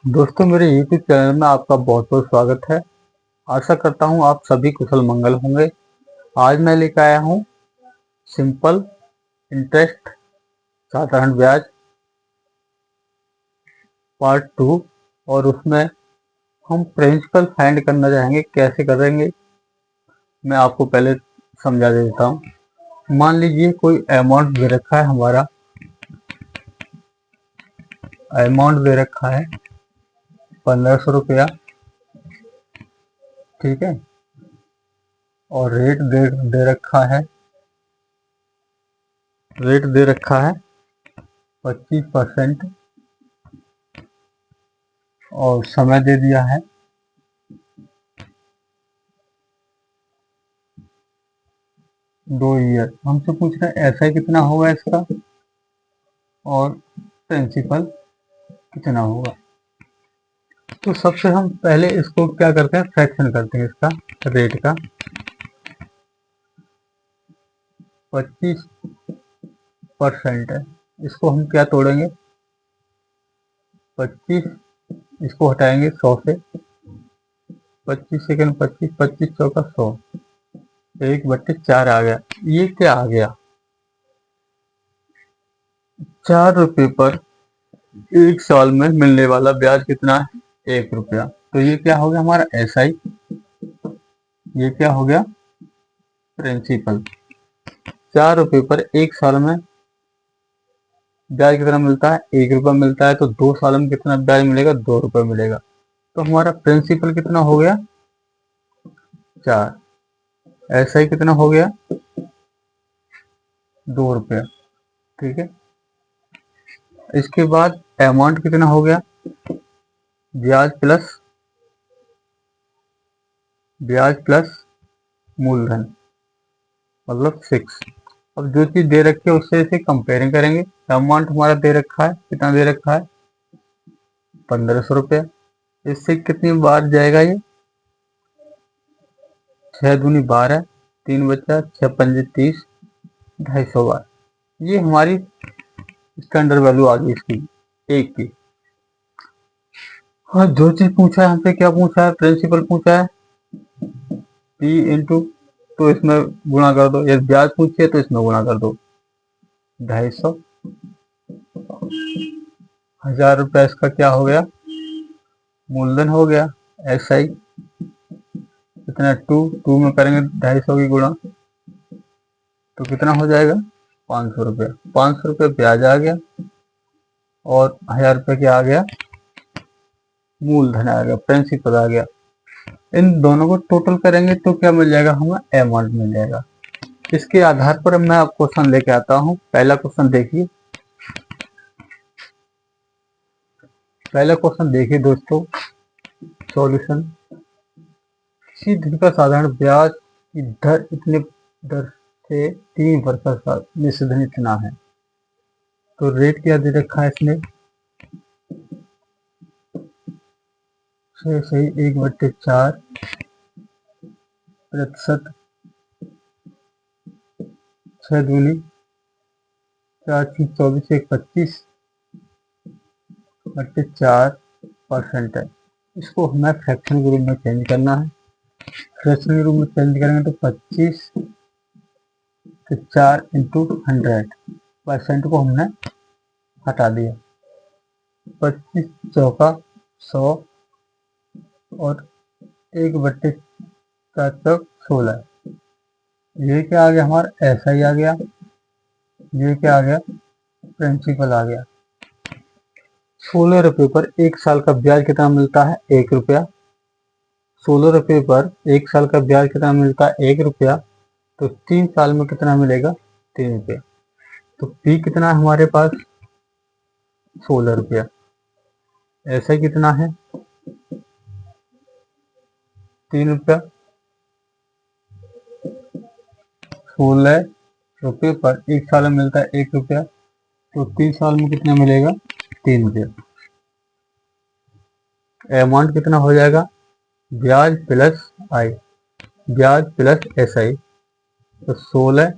दोस्तों, मेरे YouTube channel में आपका बहुत बहुत स्वागत है। आशा करता हूँ आप सभी कुशल मंगल होंगे। आज मैं लेकर आया हूँ सिंपल इंटरेस्ट साधारण ब्याज पार्ट 2 और उसमें हम प्रिंसिपल फाइंड करना चाहेंगे। कैसे करेंगे मैं आपको पहले समझा देता हूँ। मान लीजिए कोई अमाउंट दे रखा है, हमारा अमाउंट दे रखा है 1500 रुपया, ठीक है। और रेट दे रखा है 25% और समय दे दिया है 2 ईयर। हमसे पूछ रहे हैं एसआई कितना होगा इसका और प्रिंसिपल कितना होगा। तो सबसे हम पहले इसको क्या करते हैं, फ्रैक्शन करते हैं इसका रेट का। 25% है, इसको हम क्या तोड़ेंगे, 25, इसको हटाएंगे 100 से। 25 सेकंड 25, 25 चौका 100, 1/4 आ गया। ये क्या आ गया, 4 रुपये पर एक साल में मिलने वाला ब्याज कितना है, 1 रुपया। तो ये क्या हो गया हमारा एसआई, ये क्या हो गया प्रिंसिपल। 4 रुपये पर एक साल में ब्याज कितना मिलता है, 1 रुपया मिलता है। तो 2 साल में कितना ब्याज मिलेगा, 2 रुपये मिलेगा। तो हमारा प्रिंसिपल कितना हो गया 4, एसआई कितना हो गया 2 रुपया, ठीक है। इसके बाद अमाउंट कितना हो गया, ब्याज प्लस मूलधन, मतलब 6। अब जो चीज दे रखी है उससे इसे कंपेयरिंग करेंगे। अमाउंट हमारा दे रखा है, कितना दे रखा है 1500 रुपया। इससे कितनी बार जाएगा ये, 6 दूनी 12, 3 बचा, 6 पंजे 30, 250 बार। ये हमारी स्टैंडर्ड वैल्यू आ गई इसकी एक की। हाँ, जो चीज पूछा है हमसे, क्या पूछा है, प्रिंसिपल पूछा है P इंटू, तो इसमें गुणा कर दो। यदि ब्याज पूछिए तो इसमें गुणा कर दो। 250, 1000 रुपया इसका क्या हो गया, मूलधन हो गया। एसआई कितना, 2 में करेंगे 250 की गुणा तो कितना हो जाएगा 500 रुपया। 500 रुपये ब्याज आ गया और 1000 रुपये क्या आ गया, मूलधन आ गया, प्रिंसिपल आ गया। इन दोनों को टोटल करेंगे तो क्या मिल जाएगा, हमें अमाउंट मिल जाएगा। इसके आधार पर मैं आप क्वेश्चन लेके आता हूँ। पहला क्वेश्चन देखिए, दोस्तों सॉल्यूशन। किसी धन का साधारण ब्याज की दर इतने दर से 3% निश्चित इतना है। तो रेट क्या दे रखा है इसने, 6 सही 1/4 प्रतिशत, 6 दूनी 4 6 24, 1 25/4% है। इसको हमें फ्रैक्शन के रूप में चेंज करना है। फ्रैक्शन के रूप में चेंज करेंगे तो 25 से 4 इंटू 100% को हमने हटा दिया। 25 चौका 100 और 1/4 16। ये क्या आ गया हमारा एसआई आ गया, ये क्या आ गया प्रिंसिपल आ गया। 16 रुपये पर एक साल का ब्याज कितना मिलता है, 1 रुपया। 16 रुपये पर एक साल का ब्याज कितना मिलता है, 1 रुपया। तो 3 साल में कितना मिलेगा, 3 रुपया। तो पी कितना है हमारे पास, 16 रुपया। ऐसा कितना है 3 रुपया। 16 रुपये पर एक साल में मिलता है 1 रुपया। तो 3 साल में कितना मिलेगा, 3 रुपया। अमाउंट कितना हो जाएगा, ब्याज प्लस आई, ब्याज प्लस एस आई। तो 16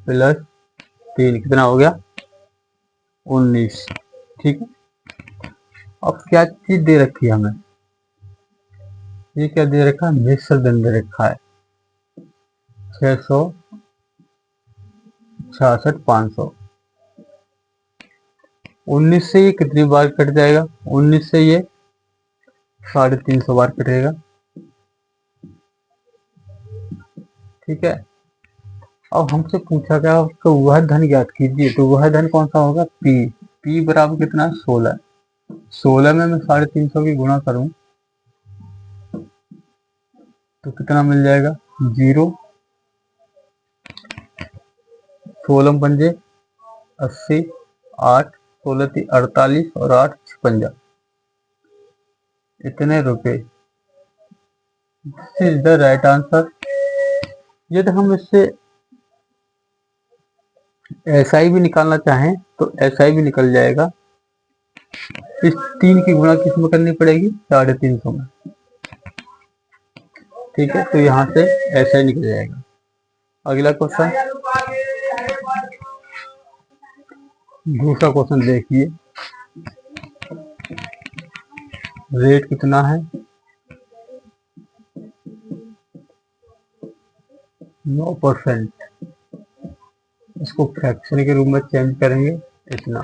प्लस 3 कितना हो गया 19, ठीक है। अब क्या चीज दे रखी है हमें, ये क्या दे रखा है, मिश्र धन दे रखा है 666,500। 19 से ये कितनी बार कट जाएगा, 19 से ये 350 बार कटेगा। ठीक है, अब हमसे पूछा गया उसका वह धन ज्ञात कीजिए, तो वह धन कौन सा होगा, पी बराबर कितना, 16। 16 में मैं 350 की गुणा करूं तो कितना मिल जाएगा, 0। 16 पंजे 80, 8 16 × 48 और 8 56, इतने रुपए। This is the right answer. यदि हम इससे एसआई भी निकालना चाहें तो एसआई भी निकल जाएगा। इस 3 की गुणा किस में करनी पड़ेगी, 350 में। ठीक है, तो यहाँ से एसआई निकल जाएगा। अगला क्वेश्चन, दूसरा क्वेश्चन देखिए, रेट कितना है, 9%। इसको फ्रैक्शन के रूप में चेंज करेंगे इतना।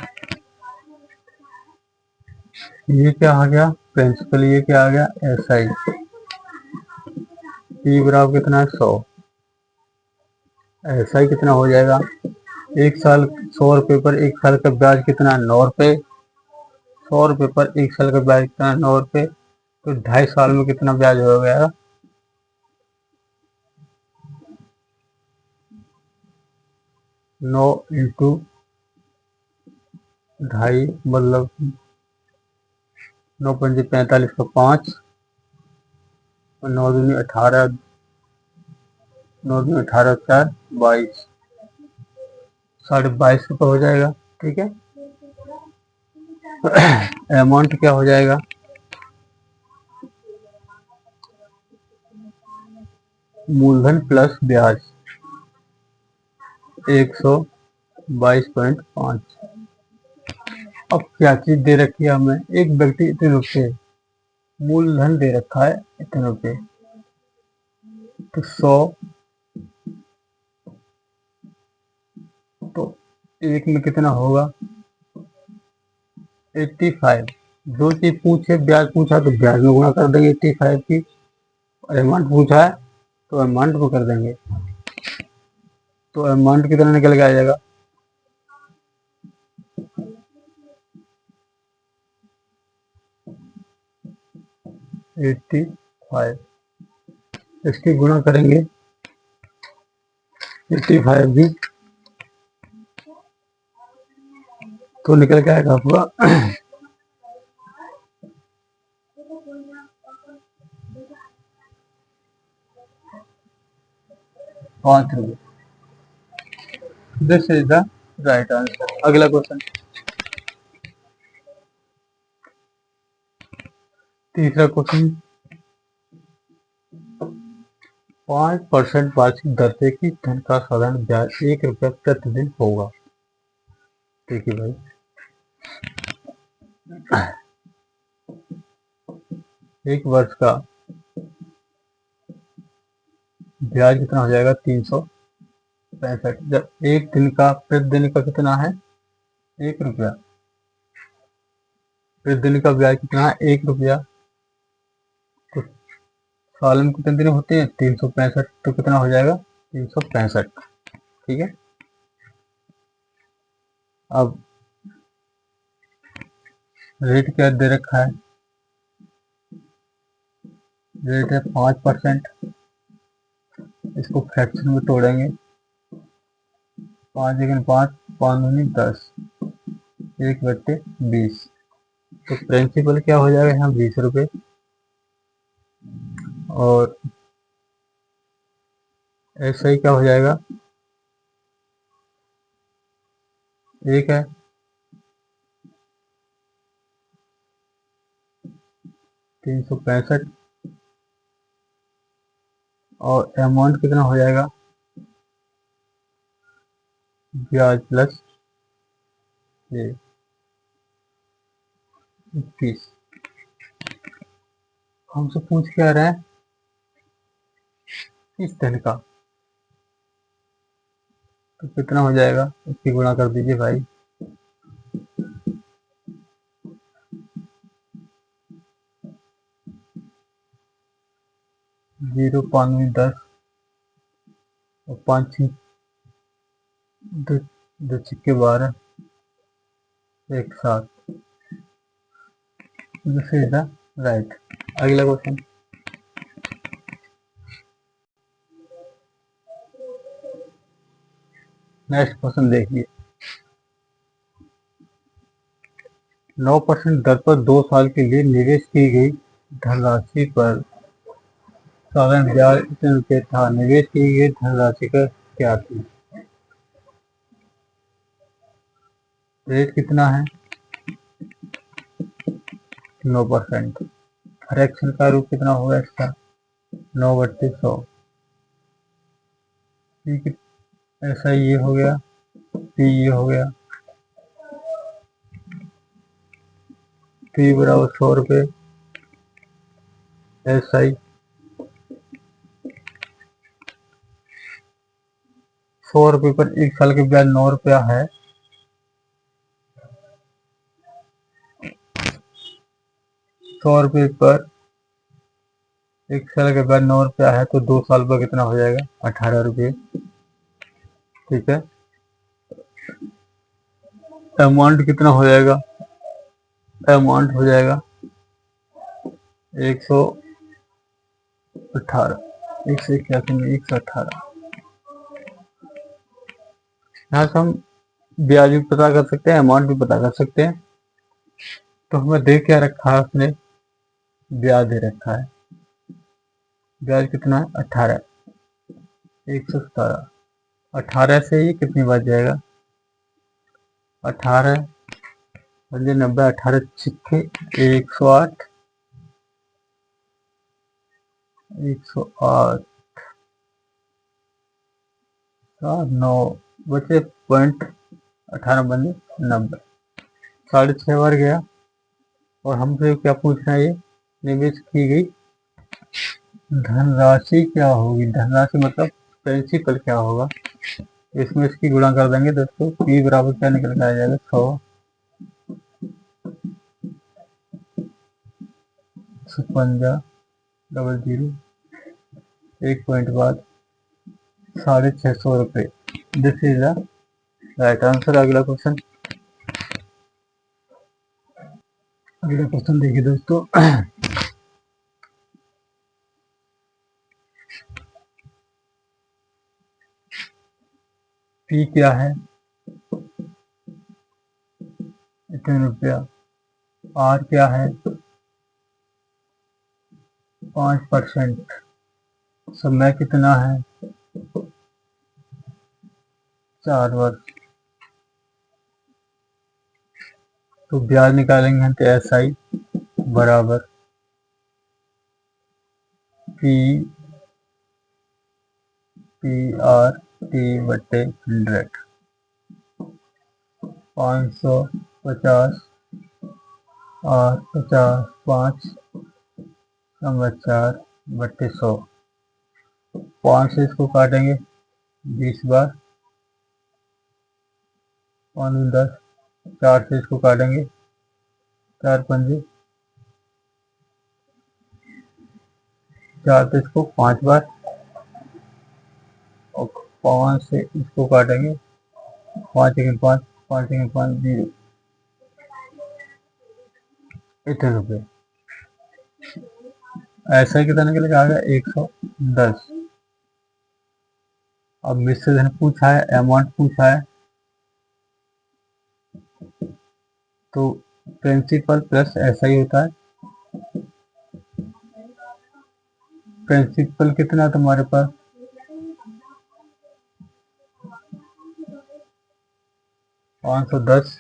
ये क्या आ गया प्रिंसिपल, ये क्या आ गया एसआई। पी बराबर कितना है, 100। एसआई कितना हो जाएगा, एक साल 100 रुपये पर एक साल का ब्याज कितना, 9 रुपये। 100 रुपये पर एक साल का ब्याज कितना, 9 रुपये। तो 2.5 साल में कितना ब्याज हो गया, 9 इंटू 2.5 मतलब 9 पंजे 45 का 5 और 9 दूनी 18, 9 दूनी 18 4 22, 22.5 रुपये हो जाएगा। ठीक है, अमाउंट क्या हो जाएगा, मूलधन प्लस ब्याज 122.5। अब क्या चीज दे रखी है हमें, एक व्यक्ति इतने रुपये, मूलधन दे रखा है इतने रुपये, तो 100, तो एक में कितना होगा, 85। जो चीज पूछे ब्याज पूछा तो ब्याज में गुणा कर देंगे 85 की, और अमाउंट पूछा है तो अमाउंट में कर देंगे। तो अमाउंट कितना निकल के आ जाएगा, 85। इसकी गुणा करेंगे 85 भी, तो निकल के आएगा आपका 5 रुपये। This is the right answer. अगला क्वेश्चन, तीसरा क्वेश्चन, 5% वार्षिक दर से की धन का साधारण ब्याज 1 रुपया प्रतिदिन होगा। ठीक है भाई, एक वर्ष का ब्याज कितना हो जाएगा, 365। जब एक दिन का प्रतिदिन का कितना है, 1 रुपया। प्रतिदिन का ब्याज कितना है, 1 रुपया। तो साल में कितने दिन होते हैं, 365। तो कितना हो जाएगा, 365। ठीक है, अब रेट क्या दे रखा है, रेट है 5%। इसको फ्रैक्शन में तोड़ेंगे, 5 1 5 5 दूनी 10, 1/20। तो प्रिंसिपल क्या हो जाएगा यहाँ, 20 रुपये। और ऐसा ही क्या हो जाएगा, एक है 365, और अमाउंट कितना हो जाएगा, ब्याज प्लस ये 21। हमसे पूछ क्या रहा है, इस धन का, तो कितना हो जाएगा, इसकी गुणा कर दीजिए भाई। 0 5 में 10 और 5 दो छिक्के 12, 1 7। This is the right. अगला क्वेश्चन, नेक्स्ट क्वेश्चन देखिए। 9% दर पर 2 साल के लिए निवेश की गई धनराशि पर साधारण ब्याज इतने रुपये था। निवेश की गई धनराशि का क्या थी? रेट कितना है? 9%। फ्रैक्शन का रूप कितना होगा इसका? 9/100। ठीक है, ऐसा ये हो गया, पी ये हो गया, पी बराबर 100 रुपये, एस आई 100 रुपये पर 1 साल के ब्याज 9 रुपया है। 100 रुपये पर 1 साल के ब्याज 9 रुपया है, तो 2 साल पर कितना हो जाएगा? 18 रुपये। ठीक है, अमाउंट कितना हो जाएगा? अमाउंट हो जाएगा 118, 181 में 118। यहाँ से हम ब्याज भी पता कर सकते हैं, अमाउंट भी पता कर सकते हैं। तो हमें दे क्या रखा है उसने? ब्याज दे रखा है। ब्याज कितना है? 18, 117। 18 से ये कितनी बार जाएगा? 18 90, 18 छिक्के 108, 108 9 बचे पॉइंट, 18 बने 90, 6.5 बार गया। और हमसे क्या पूछना है? ये निवेश की गई धनराशि क्या होगी? धनराशि मतलब प्रिंसिपल क्या होगा? इसमें इसकी गुणा कर देंगे दोस्तों। पी बराबर क्या निकल के आ जाएगा? 100 56 00, 1 पॉइंट बाद 650 रुपये। This is the right answer. अगला क्वेश्चन, अगला क्वेश्चन देखिए दोस्तों। पी क्या है? इतने रुपया। आर क्या है? 5%। समय कितना है? 4 वर्ष। तो ब्याज निकालेंगे तो एस आई बराबर पी आर टी बटे 100। 550 और 50 5 4 बटे 100। 5 से इसको काटेंगे 20 बार, 5 10, 4 से इसको काटेंगे 4 पंजे, 4 से इसको 5 बार, और 5 से इसको काटेंगे 5 1 5, 5 1 5 0। इतने रुपये। ऐसा ही कितना निकल के आ गया? 110। अब मिश्र धन पूछा है, अमाउंट पूछा है, तो प्रिंसिपल प्लस ऐसा ही होता है। प्रिंसिपल कितना तुम्हारे पास? 510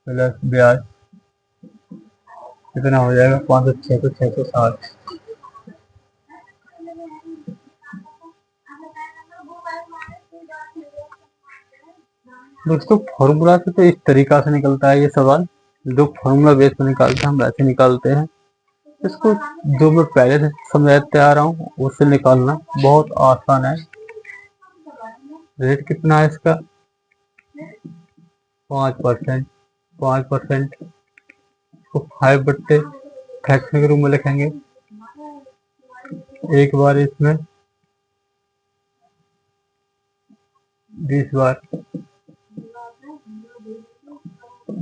प्लस ब्याज कितना हो जाएगा? 500 600 660। दोस्तों फॉर्मूला से तो इस तरीका से निकलता है ये सवाल। जो फॉर्मूला बेस पर निकालते हैं हम वैसे निकालते हैं। इसको जो मैं पहले से समझाते आ रहा हूँ उससे निकालना बहुत आसान है। रेट कितना है इसका? 5%। 5% को 5 बट्टे फ्रैक्शन के रूप में लिखेंगे। एक बार इसमें 20 बार।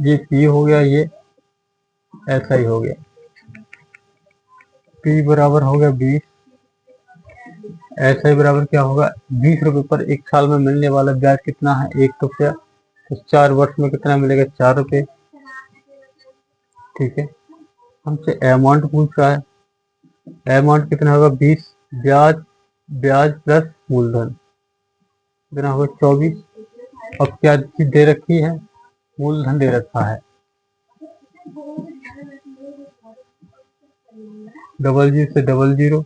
ये पी हो गया, ये ऐसा ही हो गया। पी बराबर हो गया 20। ऐसा ही बराबर क्या होगा? 20 रुपए पर 1 साल में मिलने वाला ब्याज कितना है? 1 रुपया। तो 4 वर्ष में कितना मिलेगा? 4 रुपये। ठीक है, हमसे अमाउंट पूछ रहा है। अमाउंट कितना होगा? 20। ब्याज ब्याज प्लस मूलधन कितना होगा? 24। अब क्या चीज दे रखी है? मूलधन दे रखा है। 00 से 00,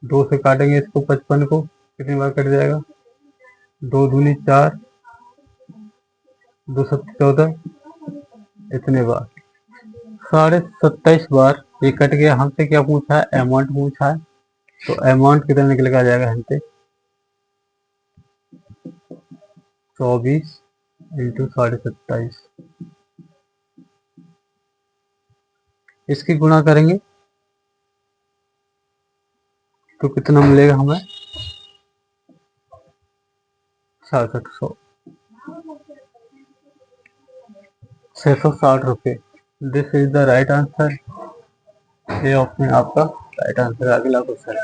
2 से काटेंगे इसको 55 को, कितनी बार कट जाएगा? 2 दूनी 4, 2 सत्त 14, इतने बार 27.5 बार ये कट गया। हमसे क्या पूछा है? अमाउंट पूछा है। तो अमाउंट कितना निकल के आ जाएगा हमसे? 24 इंटू 27.5। इसकी गुणा करेंगे तो कितना मिलेगा हमें? 6600, 660 रुपये। This is the right answer. ये ऑप्शन आपका राइट आंसर। अगला क्वेश्चन।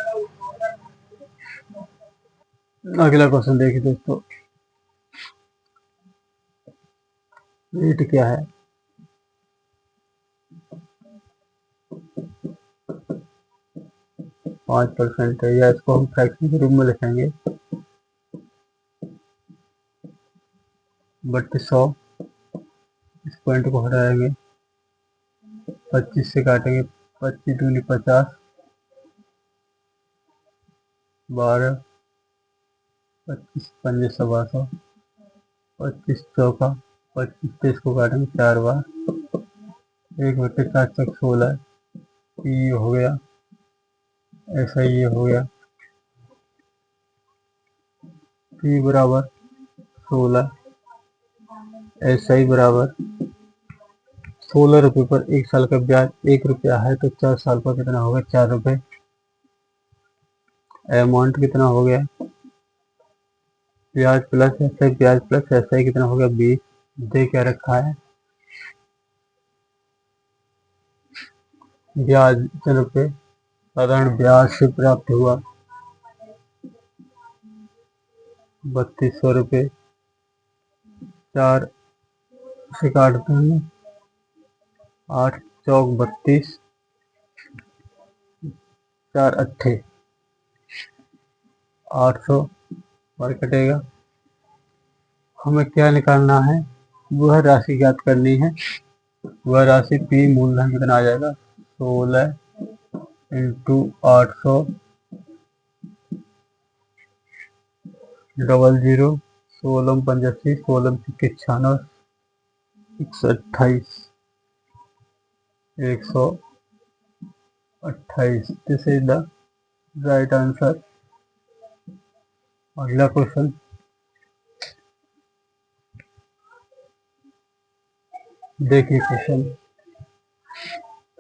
अगला क्वेश्चन देखिए दोस्तों, रेट क्या है? 5% है, या इसको हम फ्रैक्शन के रूप में लिखेंगे। 3200, इस पॉइंट को हटाएंगे, 25 से काटेंगे, 25 दूनी 50, 12, 25 पंजे 125, 25 चौका 25, तो इसको काटेंगे 4 बार। 1/4 16, ये हो गया। ऐसा ये हो गया। पी बराबर 16, ऐसा ही बराबर 16 रुपये पर 1 साल का ब्याज 1 रुपया है, तो 4 साल पर कितना होगा? 4 रुपये। अमाउंट कितना हो गया? ब्याज प्लस ऐसा ही, ब्याज प्लस ऐसा ही कितना हो गया? 20। दे क्या रखा है? ब्याज रुपये साधारण ब्याज से प्राप्त हुआ 3200 रुपये। 4 से काटते हैं, 8 चौक 32, 4 अट्ठे 800 पर कटेगा। हमें क्या निकालना है? वह राशि ज्ञात करनी है। वह राशि पी मूलधन कितना आ जाएगा? 16 into 800, 00, 16 85, 16 96, 128, 128। This is the right answer. अगला क्वेश्चन देखिए। क्वेश्चन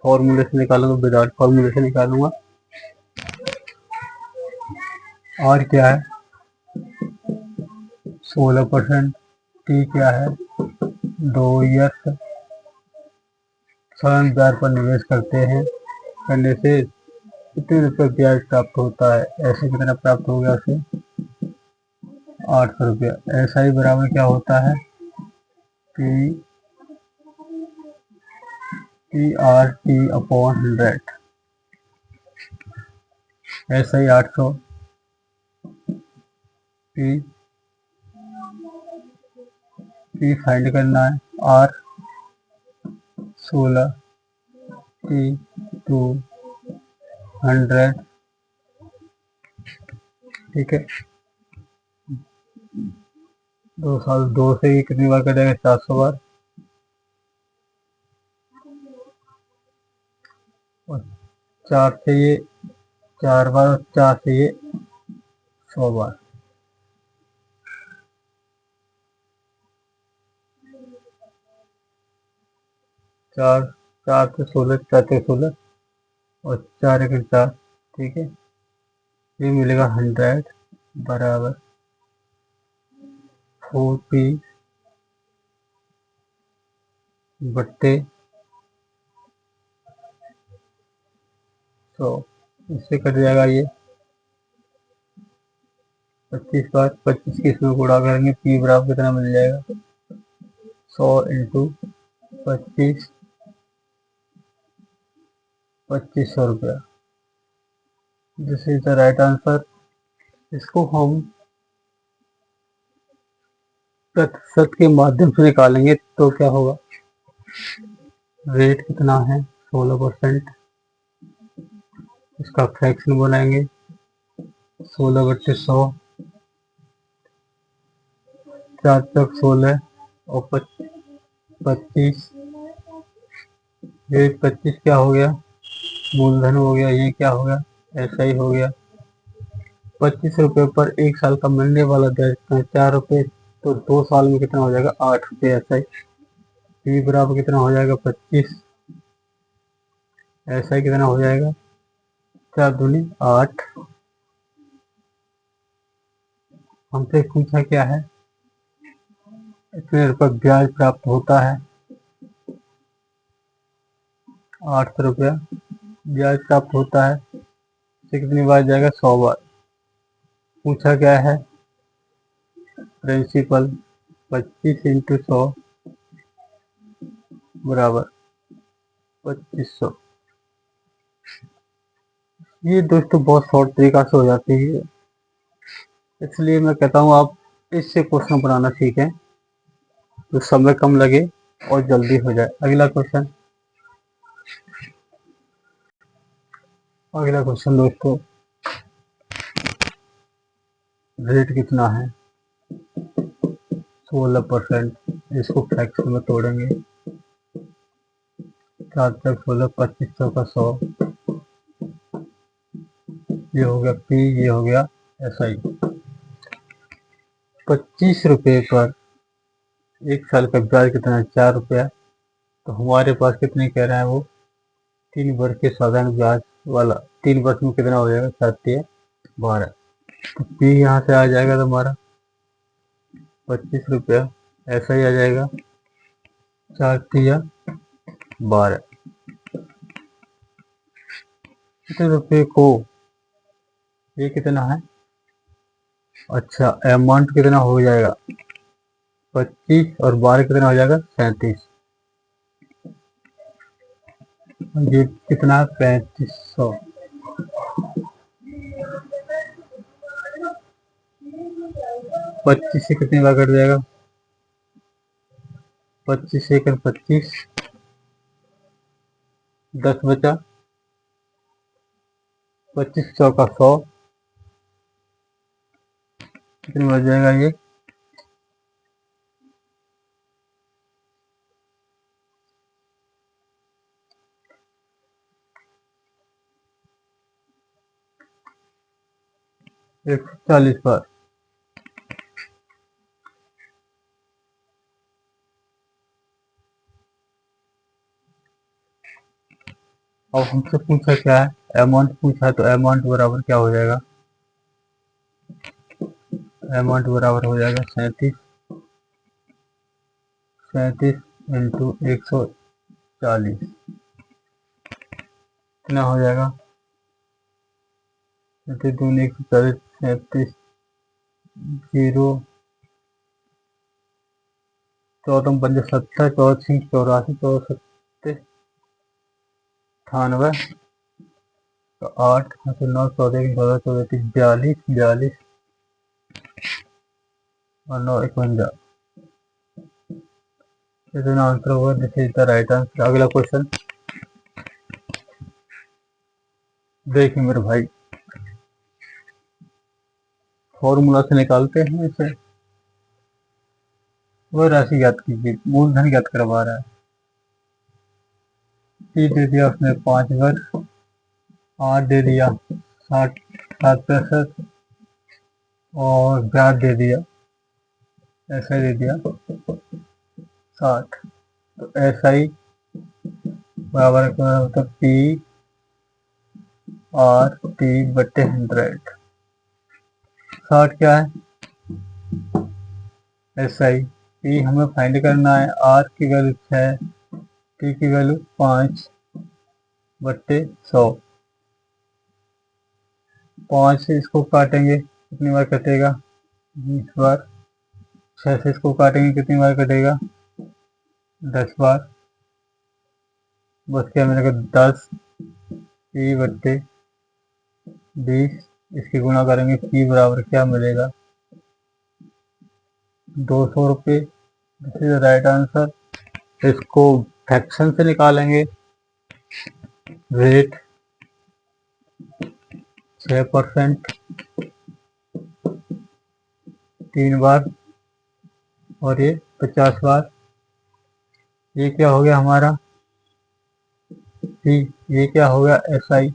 फॉर्मूले से निकालूंगा, विदाउट फॉर्मूले से निकालूंगा। और क्या है? 16%। टी क्या है? 2 ईयर्स। साधारण ब्याज पर निवेश करने से कितने रुपये ब्याज प्राप्त होता है? ऐसे कितना प्राप्त हो गया उसे? 800 रुपया। ऐसा ही बराबर क्या होता है? P R T upon 100। ऐसा ही 800 पी फाइंड करना है। R 16, T 200। ठीक है, 2 साल 2 से ही कितनी बार कटेगा? 400 बार। और 4 से ये 4 बार और 4 से ये 100 बार। चार 4 से 16, 4 से 16 और 4 एक 4। ठीक है, ये मिलेगा 100 बराबर 4p बट्टे 100। इससे कट जाएगा ये 25 बार, 25 की इसमें गुणा करेंगे, p बराबर कितना मिल जाएगा 100 इंटू 25, 2500 रुपया। This is the right answer. इसको हम प्रतिशत के माध्यम से निकालेंगे तो क्या होगा, रेट कितना है 16%, इसका फ्रैक्शन बनाएंगे 16/100, 4 तक 16 और 25, ये 25 क्या हो गया, मूलधन हो गया, ये क्या हो गया, ऐसा ही हो गया। 25 रुपये पर 1 साल का मिलने वाला ब्याज कितना है 4 रुपये, तो 2 साल में कितना हो जाएगा 8 रुपये। ऐसा ही p बराबर कितना हो जाएगा 25, ऐसा ही कितना हो जाएगा 4 दूनी 8। हमसे पूछा क्या है, इतने रुपये ब्याज प्राप्त होता है, 800 रुपया ब्याज प्राप्त होता है। तो कितनी बार जाएगा 100 बार। पूछा क्या है, प्रिंसिपल 25 इंटू 100 बराबर 2500। ये दोस्तों बहुत शॉर्ट तरीका से हो जाती है, इसलिए मैं कहता हूँ आप इससे क्वेश्चन बनाना सीखें तो समय कम लगे और जल्दी हो जाए। अगला क्वेश्चन दोस्तों, रेट कितना है 16%, इसको फ्रैक्शन में तोड़ेंगे, 4 तक 16, 2500 का 100, ये हो गया p, ये हो गया SI। 25 रुपये पर 1 साल का ब्याज कितना है 4 रुपया, तो हमारे पास कितने कह रहा है वो 3 वर्ष के साधारण ब्याज वाला, 3 वर्ष में कितना हो जाएगा 7 12, तो p यहाँ से आ जाएगा तो हमारा 25 रुपया, ऐसा ही आ जाएगा 4 12। कितने रुपये को, ये कितना है, अच्छा अमाउंट कितना हो जाएगा 25 और 12 कितना हो जाएगा 37, ये कितना 3500। 25 से कितनी बार कट जाएगा, 25 से 25, 10 बचा, 2500 का 100, कितनी बच जाएगा ये 140 बार। अब हमसे पूछा क्या है, अमाउंट पूछा, तो अमाउंट बराबर क्या हो जाएगा, अमाउंट बराबर हो जाएगा 37 इंटू 140, कितना हो जाएगा 37 दूनी 140, 37 जीरो 14 पंजे 70, 14 84, 14 98, तो 8 9 14 14 34 42 42 और 9 51, इतना आंसर होगा। This is the right answer. अगला क्वेश्चन देखिए मेरे भाई, फॉर्मूला से निकालते हैं इसे, वो राशि ज्ञात कीजिए, मूलधन ज्ञात करवा रहा है, p दे दिया उसने 5 वर्ष, 8 दे दिया 60 7 और ब्याज दे दिया ऐसा दे दिया 60। तो ऐसा ही बराबर मतलब पी आर टी बटे 100। 60 क्या है ऐसा ही पी हमें फाइंड करना है, आर की वैल्यू 6, टी की वैल्यू 5 बट्टे 100। 5 से इसको काटेंगे कितनी बार कटेगा 20 बार। 6 से इसको काटेंगे कितनी बार कटेगा 10 बार। बस क्या मिलेगा 10 पी बट्टे 20। इसकी गुणा करेंगे पी बराबर क्या मिलेगा 200 रुपये। This is right answer. इसको फ्रैक्शन से निकालेंगे। रेट 6% 3 बार और ये 50 बार। ये क्या हो गया हमारा ये क्या हो गया SI।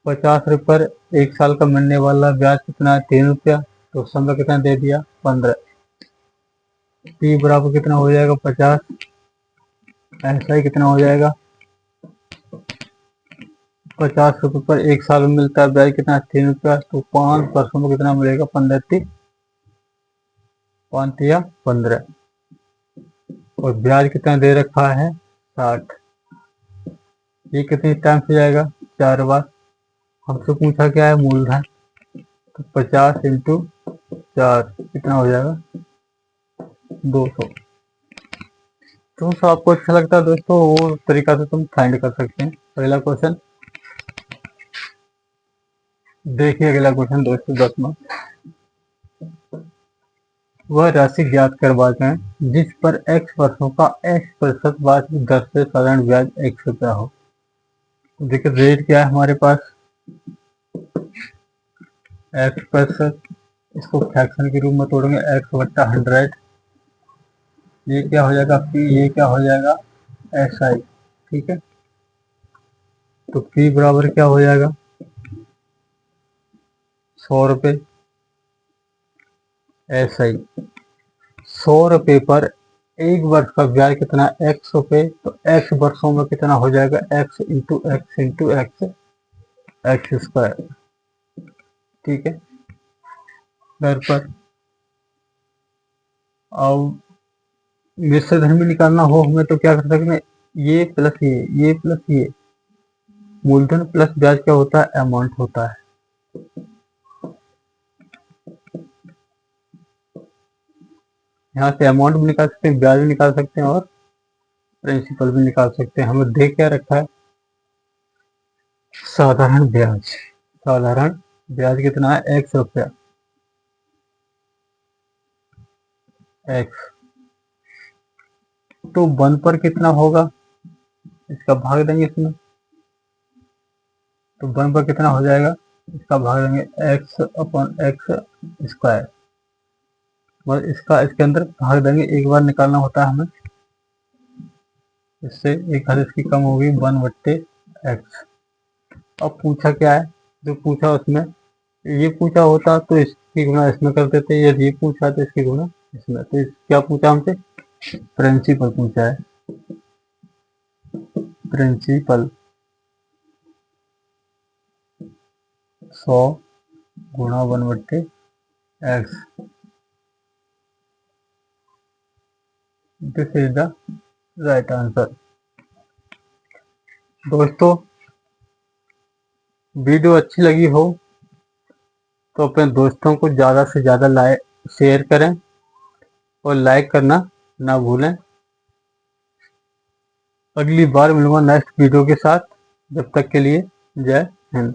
50 रुपये पर 1 साल का मिलने वाला ब्याज कितना है 3 रुपया। तो समय कितना दे दिया 15। पी बराबर कितना हो जाएगा 50। SI कितना हो जाएगा 50 रुपये पर 1 साल में मिलता है ब्याज कितना 3 रुपया। तो 5 वर्षों में कितना मिलेगा 15 और ब्याज कितना दे रखा है 60। ये कितने टाइम से जाएगा 4 बार। हमसे पूछा क्या है मूलधन। तो 50 इंटू 4 कितना हो जाएगा 200। तो आपको अच्छा लगता है दोस्तों वो तरीका से तुम फाइंड कर सकते हैं। अगला क्वेश्चन देखिए। अगला क्वेश्चन दोस्तों 10वां। वह राशि ज्ञात करवाते हैं जिस पर x वर्षों का x% वार्षिक दर से साधारण ब्याज 1 रुपया हो। देखिए रेट क्या है हमारे पास x%। इसको फ्रैक्शन के रूप में तोड़ेंगे x बट्टा 100। ये क्या हो जाएगा p, ये क्या हो जाएगा SI। ठीक है तो p बराबर क्या हो जाएगा 100 रुपये SI। 100 रुपये पर 1 वर्ष का ब्याज कितना x रुपये। तो x वर्षों में कितना हो जाएगा x into x into x x square. ठीक है घर पर अब मिश्र धन भी निकालना हो हमें तो क्या कर सकते हैं ये प्लस ये प्लस ये। मूलधन प्लस ब्याज क्या होता है अमाउंट होता है। यहाँ से अमाउंट भी निकाल सकते हैं, ब्याज भी निकाल सकते हैं और प्रिंसिपल भी निकाल सकते हैं। हमें दे क्या रखा है साधारण ब्याज। साधारण ब्याज कितना है x रुपया x। तो 1 पर कितना होगा इसका भाग देंगे इसमें। तो 1 पर कितना हो जाएगा इसका भाग देंगे x अपॉन एक्स स्क्वायर। बस इसका इसके अंदर भाग देंगे, एक बार निकालना होता है हमें। इससे एक हद इसकी कम होगी 1 बट्टे एक्स। अब पूछा क्या है जो पूछा उसमें ये पूछा होता तो इसकी गुणा इसमें कर देते, यदि ये पूछा तो इसकी गुणा इसमें। तो क्या पूछा हमसे प्रिंसिपल पूछा है। प्रिंसिपल 100 गुणा 1 बट्टे x. This is the right answer. दोस्तों वीडियो अच्छी लगी हो तो अपने दोस्तों को ज़्यादा से ज़्यादा शेयर करें और लाइक करना ना भूलें। अगली बार मिलूंगा नेक्स्ट वीडियो के साथ। जब तक के लिए जय हिंद।